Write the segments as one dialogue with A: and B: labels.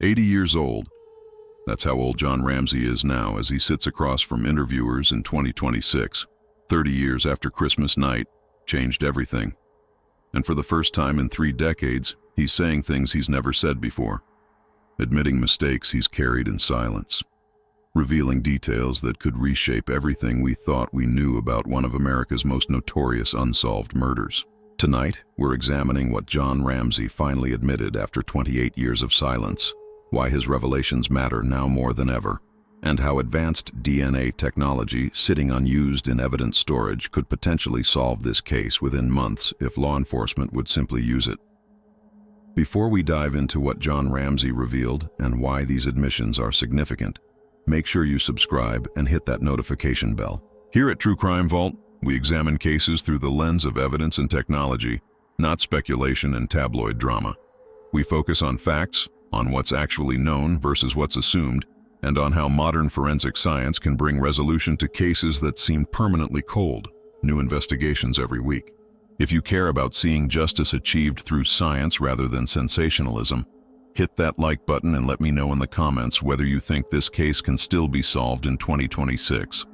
A: 80 years old. That's how old John Ramsay is now as he sits across from interviewers in 2026. 30 years after Christmas night changed everything. And for the first time in 3 decades, he's saying things he's never said before, admitting mistakes he's carried in silence, revealing details that could reshape everything we thought we knew about one of America's most notorious unsolved murders. Tonight, we're examining what John Ramsay finally admitted after 28 years of silence, why his revelations matter now more than ever, and how advanced DNA technology sitting unused in evidence storage could potentially solve this case within months if law enforcement would simply use it. Before we dive into what John Ramsay revealed and why these admissions are significant, make sure you subscribe and hit that notification bell. Here at True Crime Vault, we examine cases through the lens of evidence and technology, not speculation and tabloid drama. We focus on facts, on what's actually known versus what's assumed, and on how modern forensic science can bring resolution to cases that seem permanently cold. New investigations every week. If you care about seeing justice achieved through science rather than sensationalism, hit that like button and let me know in the comments whether you think this case can still be solved in 2026.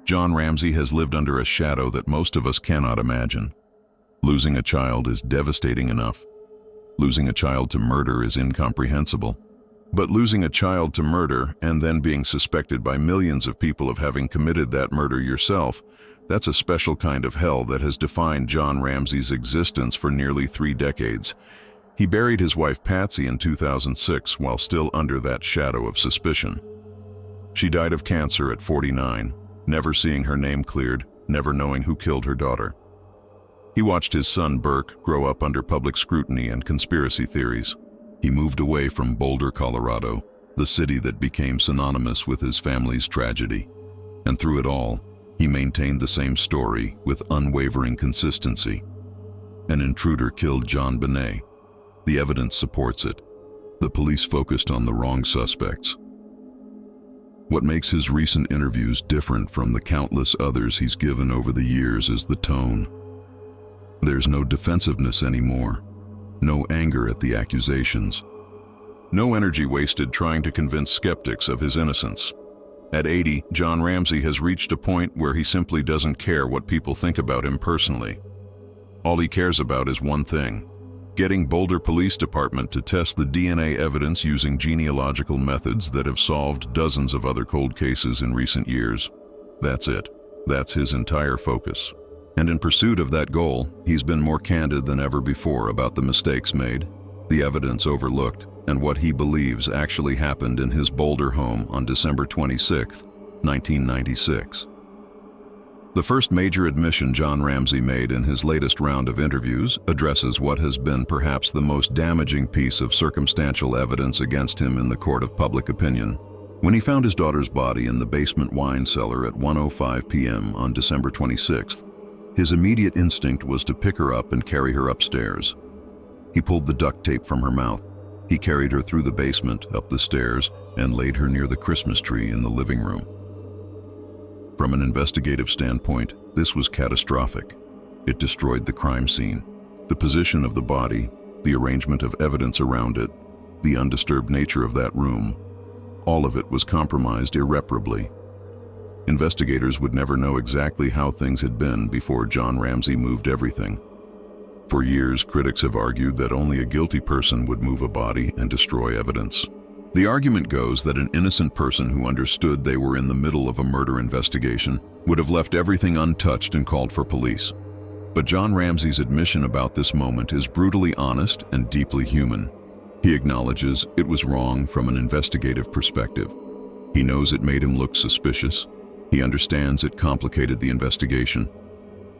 A: John Ramsay has lived under a shadow that most of us cannot imagine. Losing a child is devastating enough. Losing a child to murder is incomprehensible. But losing a child to murder and then being suspected by millions of people of having committed that murder yourself, that's a special kind of hell that has defined John Ramsay's existence for nearly 3 decades. He buried his wife Patsy in 2006 while still under that shadow of suspicion. She died of cancer at 49, never seeing her name cleared, never knowing who killed her daughter. He watched his son Burke grow up under public scrutiny and conspiracy theories. He moved away from Boulder, Colorado, the city that became synonymous with his family's tragedy. And through it all, he maintained the same story with unwavering consistency. An intruder killed John Benet. The evidence supports it. The police focused on the wrong suspects. What makes his recent interviews different from the countless others he's given over the years is the tone. There's no defensiveness anymore, no anger at the accusations, no energy wasted trying to convince skeptics of his innocence. At 80, John Ramsay has reached a point where he simply doesn't care what people think about him personally. All he cares about is one thing: getting Boulder Police Department to test the DNA evidence using genealogical methods that have solved dozens of other cold cases in recent years. That's it. That's his entire focus. And in pursuit of that goal, he's been more candid than ever before about the mistakes made, the evidence overlooked, and what he believes actually happened in his Boulder home on December 26, 1996. The first major admission John Ramsay made in his latest round of interviews addresses what has been perhaps the most damaging piece of circumstantial evidence against him in the court of public opinion. When he found his daughter's body in the basement wine cellar at 1:05 p.m. on December 26th, his immediate instinct was to pick her up and carry her upstairs. He pulled the duct tape from her mouth. He carried her through the basement, up the stairs, and laid her near the Christmas tree in the living room. From an investigative standpoint, this was catastrophic. It destroyed the crime scene. The position of the body, the arrangement of evidence around it, the undisturbed nature of that room, all of it was compromised irreparably. Investigators would never know exactly how things had been before John Ramsay moved everything. For years, critics have argued that only a guilty person would move a body and destroy evidence. The argument goes that an innocent person who understood they were in the middle of a murder investigation would have left everything untouched and called for police. But John Ramsay's admission about this moment is brutally honest and deeply human. He acknowledges it was wrong from an investigative perspective. He knows it made him look suspicious. He understands it complicated the investigation.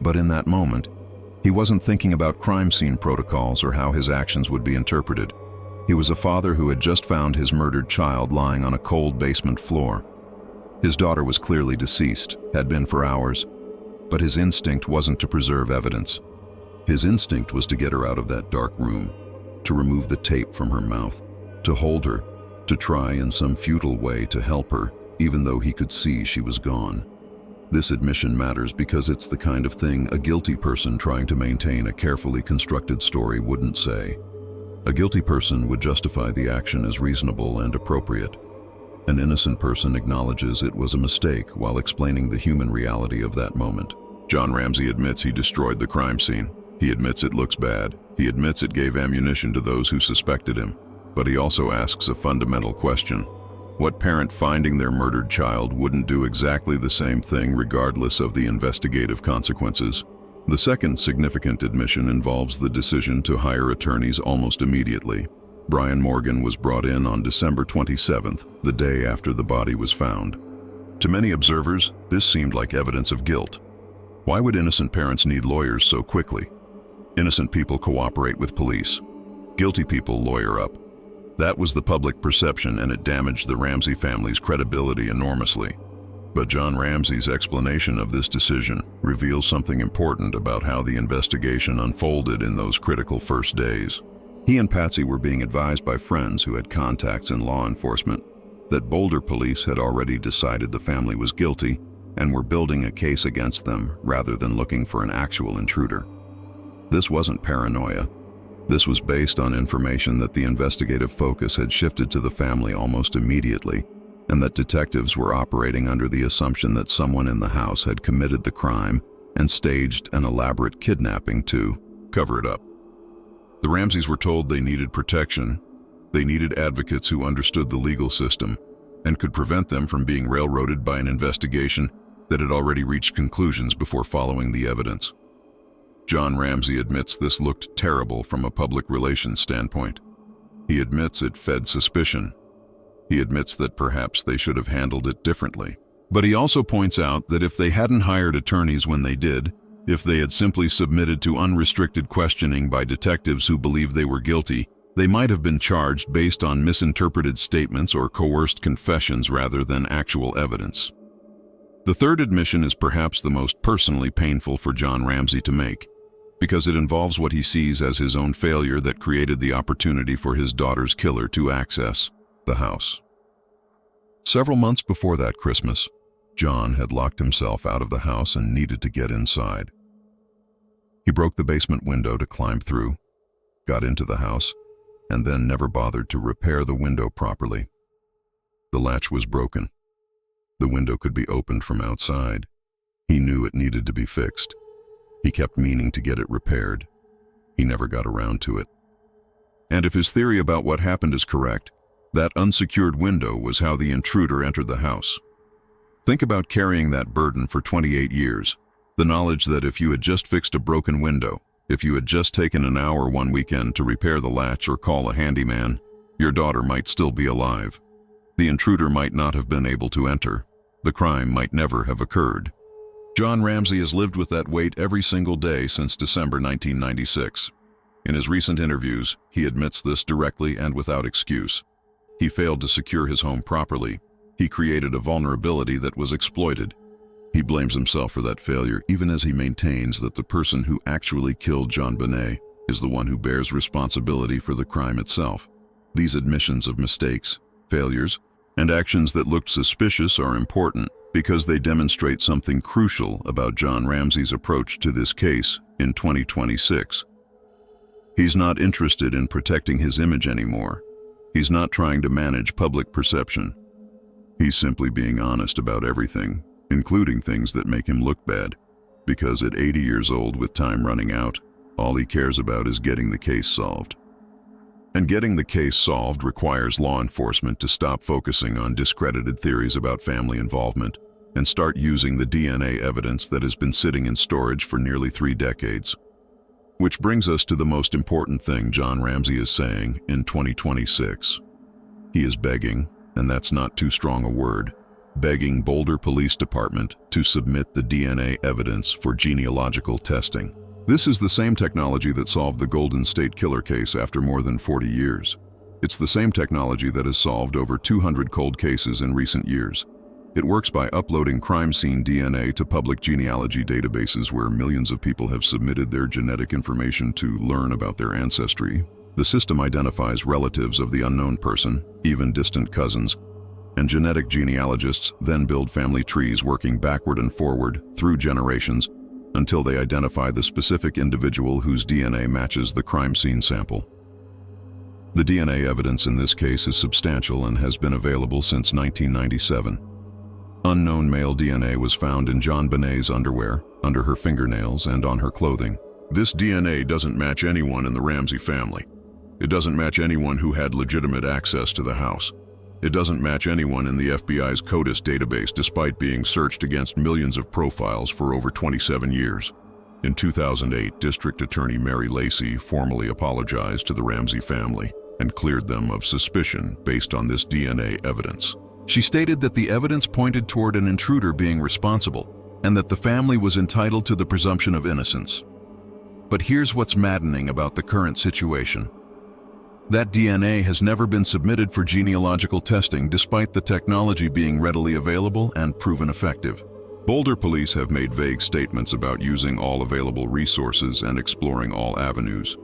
A: But in that moment, he wasn't thinking about crime scene protocols or how his actions would be interpreted. He was a father who had just found his murdered child lying on a cold basement floor. His daughter was clearly deceased, had been for hours, but his instinct wasn't to preserve evidence. His instinct was to get her out of that dark room, to remove the tape from her mouth, to hold her, to try in some futile way to help her, even though he could see she was gone. This admission matters because it's the kind of thing a guilty person trying to maintain a carefully constructed story wouldn't say. A guilty person would justify the action as reasonable and appropriate. An innocent person acknowledges it was a mistake while explaining the human reality of that moment. John Ramsay admits he destroyed the crime scene. He admits it looks bad. He admits it gave ammunition to those who suspected him. But he also asks a fundamental question. What parent finding their murdered child wouldn't do exactly the same thing regardless of the investigative consequences? The second significant admission involves the decision to hire attorneys almost immediately. Brian Morgan was brought in on December 27th, the day after the body was found. To many observers, this seemed like evidence of guilt. Why would innocent parents need lawyers so quickly? Innocent people cooperate with police. Guilty people lawyer up. That was the public perception, and it damaged the Ramsay family's credibility enormously. But John Ramsay's explanation of this decision reveals something important about how the investigation unfolded in those critical first days. He and Patsy were being advised by friends who had contacts in law enforcement that Boulder Police had already decided the family was guilty and were building a case against them rather than looking for an actual intruder. This wasn't paranoia. This was based on information that the investigative focus had shifted to the family almost immediately, and that detectives were operating under the assumption that someone in the house had committed the crime and staged an elaborate kidnapping to cover it up. The Ramsays were told they needed protection. They needed advocates who understood the legal system and could prevent them from being railroaded by an investigation that had already reached conclusions before following the evidence. John Ramsay admits this looked terrible from a public relations standpoint. He admits it fed suspicion. He admits that perhaps they should have handled it differently. But he also points out that if they hadn't hired attorneys when they did, if they had simply submitted to unrestricted questioning by detectives who believed they were guilty, they might have been charged based on misinterpreted statements or coerced confessions rather than actual evidence. The third admission is perhaps the most personally painful for John Ramsay to make, because it involves what he sees as his own failure that created the opportunity for his daughter's killer to access the house. Several months before that Christmas, John had locked himself out of the house and needed to get inside. He broke the basement window to climb through, got into the house, and then never bothered to repair the window properly. The latch was broken. The window could be opened from outside. He knew it needed to be fixed. He kept meaning to get it repaired. He never got around to it. And if his theory about what happened is correct, that unsecured window was how the intruder entered the house. Think about carrying that burden for 28 years. The knowledge that if you had just fixed a broken window, if you had just taken an hour one weekend to repair the latch or call a handyman, your daughter might still be alive. The intruder might not have been able to enter. The crime might never have occurred. John Ramsay has lived with that weight every single day since December 1996. In his recent interviews, he admits this directly and without excuse. He failed to secure his home properly. He created a vulnerability that was exploited. He blames himself for that failure, even as he maintains that the person who actually killed John Bonet is the one who bears responsibility for the crime itself. These admissions of mistakes, failures, and actions that looked suspicious are important because they demonstrate something crucial about John Ramsay's approach to this case in 2026. He's not interested in protecting his image anymore. He's not trying to manage public perception. He's simply being honest about everything, including things that make him look bad, because at 80 years old with time running out, all he cares about is getting the case solved. And getting the case solved requires law enforcement to stop focusing on discredited theories about family involvement and start using the DNA evidence that has been sitting in storage for nearly 3 decades. Which brings us to the most important thing John Ramsay is saying in 2026. He is begging, and that's not too strong a word, begging Boulder Police Department to submit the DNA evidence for genealogical testing. This is the same technology that solved the Golden State Killer case after more than 40 years. It's the same technology that has solved over 200 cold cases in recent years. It works by uploading crime scene DNA to public genealogy databases where millions of people have submitted their genetic information to learn about their ancestry. The system identifies relatives of the unknown person, even distant cousins, and genetic genealogists then build family trees working backward and forward through generations until they identify the specific individual whose DNA matches the crime scene sample. The DNA evidence in this case is substantial and has been available since 1997. Unknown male DNA was found in John Benet's underwear, under her fingernails, and on her clothing. This DNA doesn't match anyone in the Ramsay family. It doesn't match anyone who had legitimate access to the house. It doesn't match anyone in the FBI's CODIS database despite being searched against millions of profiles for over 27 years. In 2008, District Attorney Mary Lacey formally apologized to the Ramsay family and cleared them of suspicion based on this DNA evidence. She stated that the evidence pointed toward an intruder being responsible and that the family was entitled to the presumption of innocence. But here's what's maddening about the current situation. That DNA has never been submitted for genealogical testing despite the technology being readily available and proven effective. Boulder Police have made vague statements about using all available resources and exploring all avenues,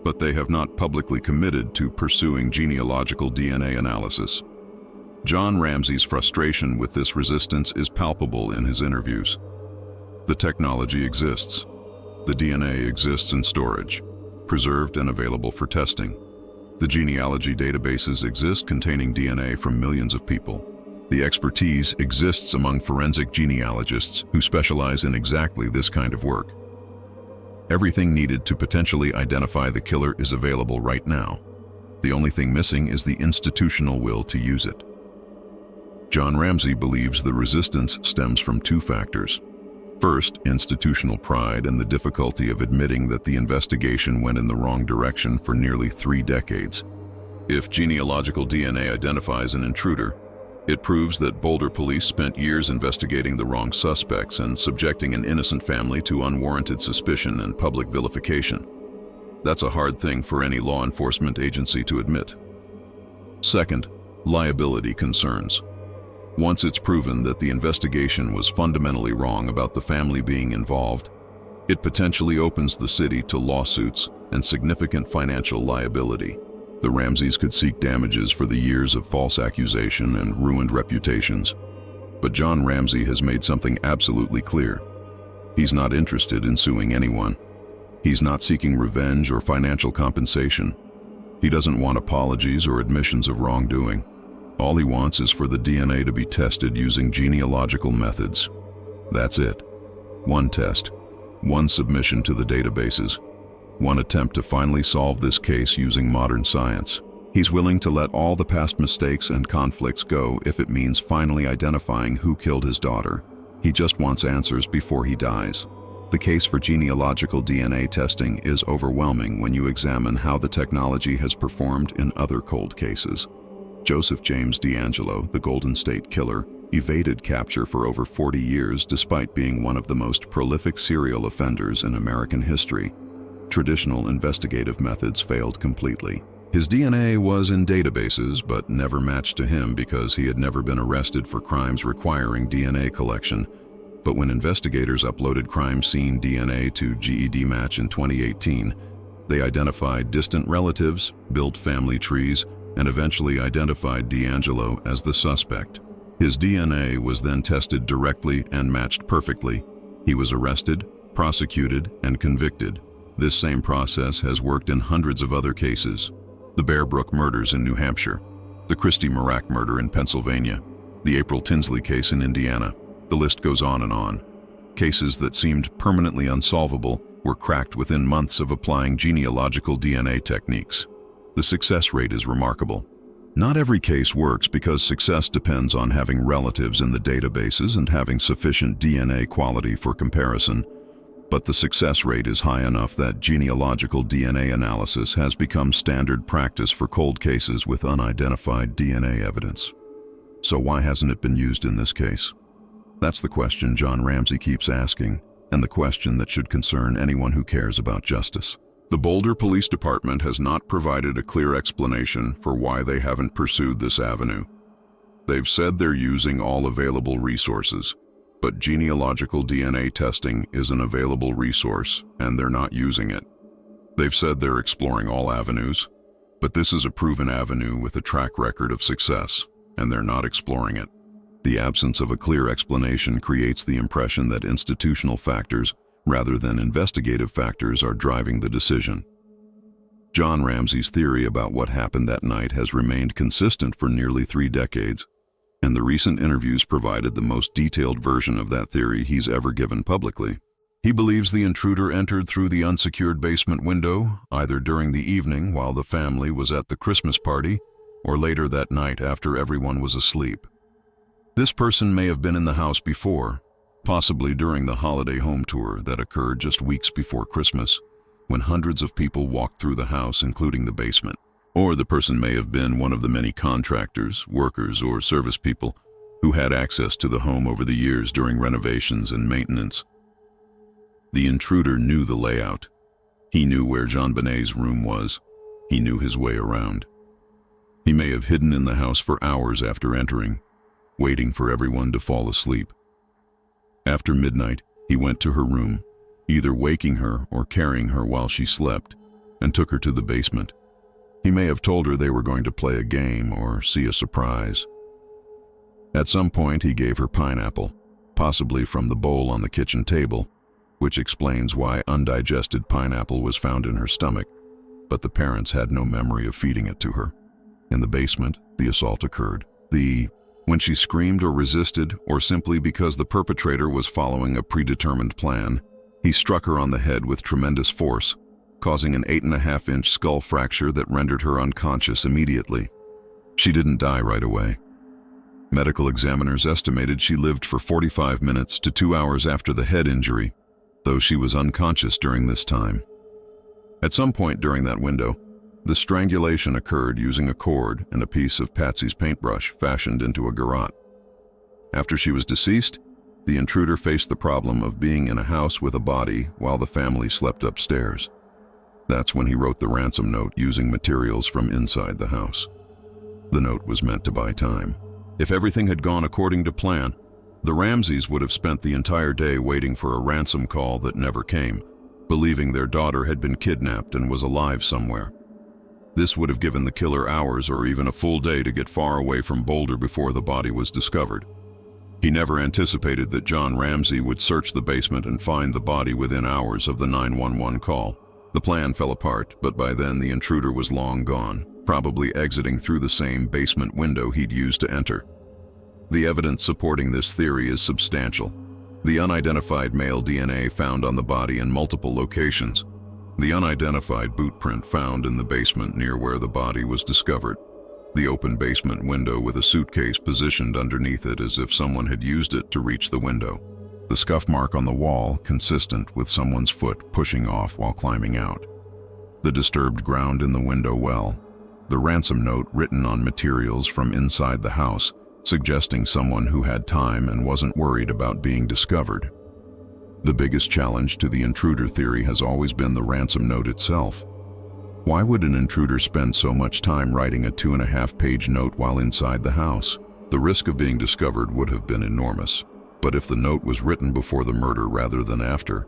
A: but they have not publicly committed to pursuing genealogical DNA analysis. John Ramsay's frustration with this resistance is palpable in his interviews. The technology exists. The DNA exists in storage, preserved and available for testing. The genealogy databases exist containing DNA from millions of people. The expertise exists among forensic genealogists who specialize in exactly this kind of work. Everything needed to potentially identify the killer is available right now. The only thing missing is the institutional will to use it. John Ramsay believes the resistance stems from two factors. First, institutional pride and the difficulty of admitting that the investigation went in the wrong direction for nearly 3 decades. If genealogical DNA identifies an intruder, it proves that Boulder Police spent years investigating the wrong suspects and subjecting an innocent family to unwarranted suspicion and public vilification. That's a hard thing for any law enforcement agency to admit. Second, liability concerns. Once it's proven that the investigation was fundamentally wrong about the family being involved, it potentially opens the city to lawsuits and significant financial liability. The Ramsays could seek damages for the years of false accusation and ruined reputations. But John Ramsay has made something absolutely clear. He's not interested in suing anyone. He's not seeking revenge or financial compensation. He doesn't want apologies or admissions of wrongdoing. All he wants is for the DNA to be tested using genealogical methods. That's it. One test, one submission to the databases, one attempt to finally solve this case using modern science. He's willing to let all the past mistakes and conflicts go if it means finally identifying who killed his daughter. He just wants answers before he dies. The case for genealogical DNA testing is overwhelming when you examine how the technology has performed in other cold cases. Joseph James DeAngelo, the Golden State Killer, evaded capture for over 40 years despite being one of the most prolific serial offenders in American history. Traditional investigative methods failed completely. His DNA was in databases but never matched to him because he had never been arrested for crimes requiring DNA collection. But when investigators uploaded crime scene DNA to GED Match in 2018, they identified distant relatives, built family trees, and eventually identified DeAngelo as the suspect. His DNA was then tested directly and matched perfectly. He was arrested, prosecuted, and convicted. This same process has worked in hundreds of other cases. The Bear Brook murders in New Hampshire, the Christy Marak murder in Pennsylvania, the April Tinsley case in Indiana. The list goes on and on. Cases that seemed permanently unsolvable were cracked within months of applying genealogical DNA techniques. The success rate is remarkable. Not every case works because success depends on having relatives in the databases and having sufficient DNA quality for comparison, but the success rate is high enough that genealogical DNA analysis has become standard practice for cold cases with unidentified DNA evidence. So why hasn't it been used in this case? That's the question John Ramsay keeps asking, and the question that should concern anyone who cares about justice. The Boulder Police Department has not provided a clear explanation for why they haven't pursued this avenue. They've said they're using all available resources, but genealogical DNA testing is an available resource, and they're not using it. They've said they're exploring all avenues, but this is a proven avenue with a track record of success, and they're not exploring it. The absence of a clear explanation creates the impression that institutional factors rather than investigative factors are driving the decision. John Ramsay's theory about what happened that night has remained consistent for nearly 3 decades, and the recent interviews provided the most detailed version of that theory he's ever given publicly. He believes the intruder entered through the unsecured basement window, either during the evening while the family was at the Christmas party, or later that night after everyone was asleep. This person may have been in the house before, possibly during the holiday home tour that occurred just weeks before Christmas, when hundreds of people walked through the house, including the basement. Or the person may have been one of the many contractors, workers, or service people who had access to the home over the years during renovations and maintenance. The intruder knew the layout. He knew where JonBenét's room was. He knew his way around. He may have hidden in the house for hours after entering, waiting for everyone to fall asleep. After midnight, he went to her room, either waking her or carrying her while she slept, and took her to the basement. He may have told her they were going to play a game or see a surprise. At some point, he gave her pineapple, possibly from the bowl on the kitchen table, which explains why undigested pineapple was found in her stomach, but the parents had no memory of feeding it to her. In the basement, the assault occurred. When she screamed or resisted, or simply because the perpetrator was following a predetermined plan, he struck her on the head with tremendous force, causing an 8.5-inch skull fracture that rendered her unconscious immediately. She didn't die right away. Medical examiners estimated she lived for 45 minutes to 2 hours after the head injury, though she was unconscious during this time. At some point during that window, the strangulation occurred using a cord and a piece of Patsy's paintbrush fashioned into a garrote. After she was deceased, the intruder faced the problem of being in a house with a body while the family slept upstairs. That's when he wrote the ransom note using materials from inside the house. The note was meant to buy time. If everything had gone according to plan, the Ramsays would have spent the entire day waiting for a ransom call that never came, believing their daughter had been kidnapped and was alive somewhere. This would have given the killer hours or even a full day to get far away from Boulder before the body was discovered. He never anticipated that John Ramsay would search the basement and find the body within hours of the 911 call. The plan fell apart, but by then the intruder was long gone, probably exiting through the same basement window he'd used to enter. The evidence supporting this theory is substantial. The unidentified male DNA found on the body in multiple locations. The unidentified boot print found in the basement near where the body was discovered. The open basement window with a suitcase positioned underneath it as if someone had used it to reach the window. The scuff mark on the wall, consistent with someone's foot pushing off while climbing out. The disturbed ground in the window well. The ransom note written on materials from inside the house, suggesting someone who had time and wasn't worried about being discovered. The biggest challenge to the intruder theory has always been the ransom note itself. Why would an intruder spend so much time writing a 2.5-page note while inside the house? The risk of being discovered would have been enormous. But if the note was written before the murder rather than after,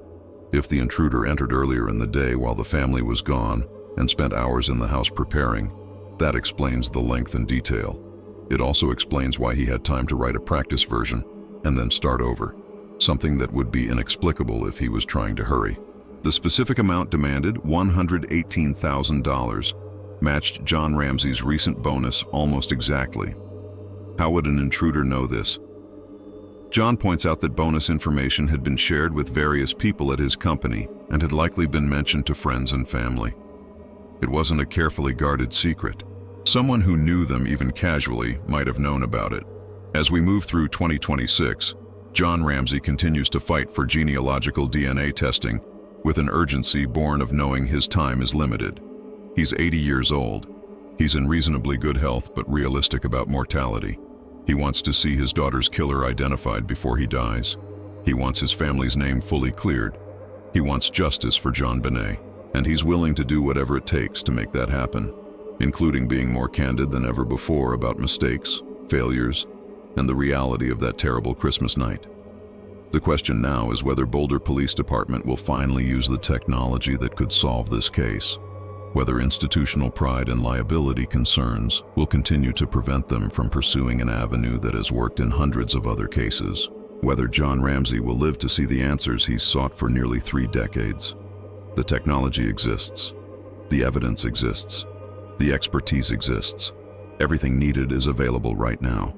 A: if the intruder entered earlier in the day while the family was gone and spent hours in the house preparing, that explains the length and detail. It also explains why he had time to write a practice version and then start over, something that would be inexplicable if he was trying to hurry. The specific amount demanded, $118,000, matched John Ramsay's recent bonus almost exactly. How would an intruder know this? John points out that bonus information had been shared with various people at his company and had likely been mentioned to friends and family. It wasn't a carefully guarded secret. Someone who knew them even casually might have known about it. As we move through 2026, John Ramsay continues to fight for genealogical DNA testing with an urgency born of knowing his time is limited. He's 80 years old. He's in reasonably good health but realistic about mortality. He wants to see his daughter's killer identified before he dies. He wants his family's name fully cleared. He wants justice for JonBenet, and he's willing to do whatever it takes to make that happen, including being more candid than ever before about mistakes, failures, and the reality of that terrible Christmas night. The question now is whether Boulder Police Department will finally use the technology that could solve this case, whether institutional pride and liability concerns will continue to prevent them from pursuing an avenue that has worked in hundreds of other cases, whether John Ramsay will live to see the answers he's sought for nearly 3 decades. The technology exists. The evidence exists. The expertise exists. Everything needed is available right now.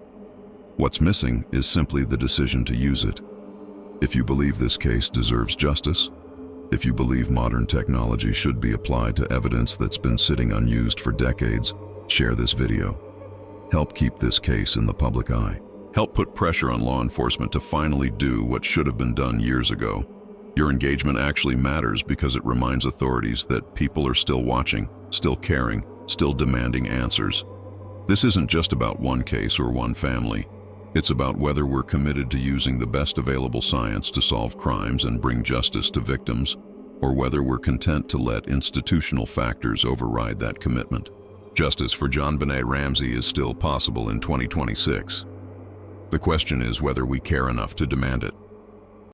A: What's missing is simply the decision to use it. If you believe this case deserves justice, if you believe modern technology should be applied to evidence that's been sitting unused for decades, share this video. Help keep this case in the public eye. Help put pressure on law enforcement to finally do what should have been done years ago. Your engagement actually matters because it reminds authorities that people are still watching, still caring, still demanding answers. This isn't just about one case or one family. It's about whether we're committed to using the best available science to solve crimes and bring justice to victims, or whether we're content to let institutional factors override that commitment. Justice for JonBenet Ramsey is still possible in 2026. The question is whether we care enough to demand it.